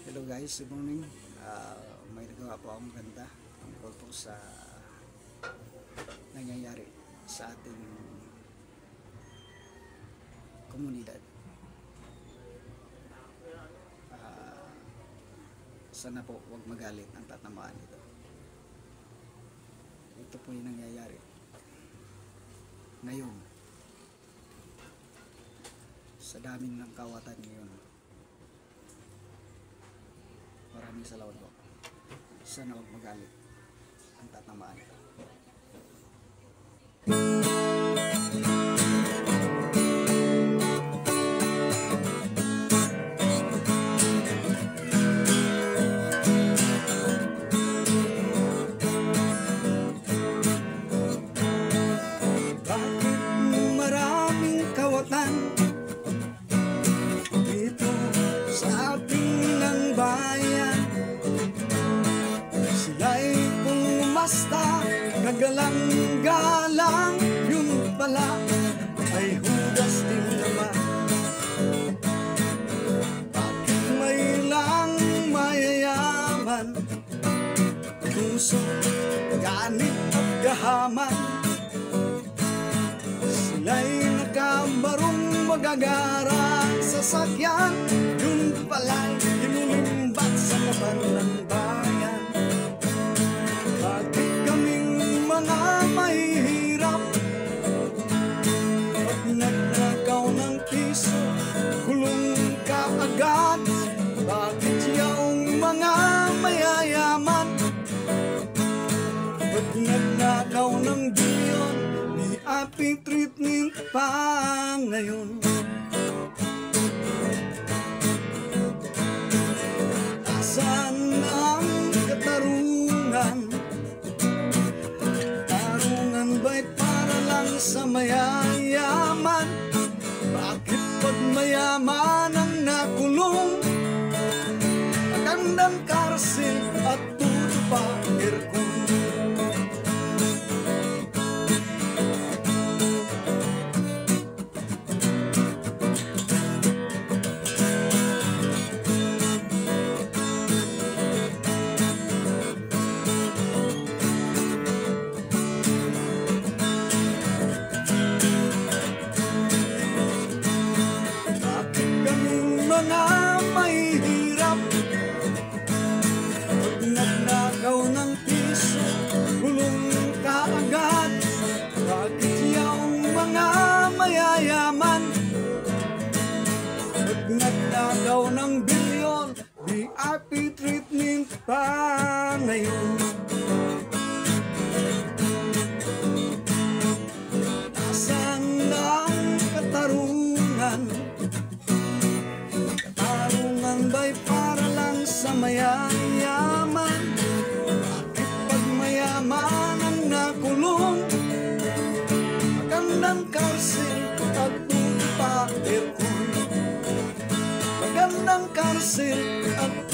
Hello guys, good morning. May nagawa po akong ganda tungkol po sa nangyayari sa ating komunidad. Sana po huwag magalit ang tatamaan ito. Ito po yung nangyayari ngayon sa dami ng kawatan ngayon. Maraming salamat po. Sana huwag magalit ang tatamaan ito. Bakit maraming kawatan dito sa ating ng bayan? Sila'y pumasta, kagalang-galang, yun pala ay hudas din naman. Bakit may lang mayayaman, puso, ganit at gahaman? Sila'y nakabarong magagara sa sakyan, yun pala'y inulimbat sa kaban ng bayan. Bakit kaming mga mahihirap pag nagnakaw ng piso, kulong ka agad? Bakit yung mga mayayaman pag nagnakaw ng bilyon, di happy treatment pa ngayon? Asan ang katarungan? Tarungan ba'y para lang sa mayayaman? Bakit pag mayaman ang nakulong, magandang karsil at tuto pa aircon? Mga mahihirap pag nagnakaw ng piso, kulong ka agad? Bakit yung mga mayayaman pag nagnakaw ng bilyon, VIP treatment pa ngayon? Nasaan ang katarungan? Ba'y para lang sa mayayaman? Bakit pag mayaman ang nakulong, magandang karsil at tuto pa aircon? Magandang karsil at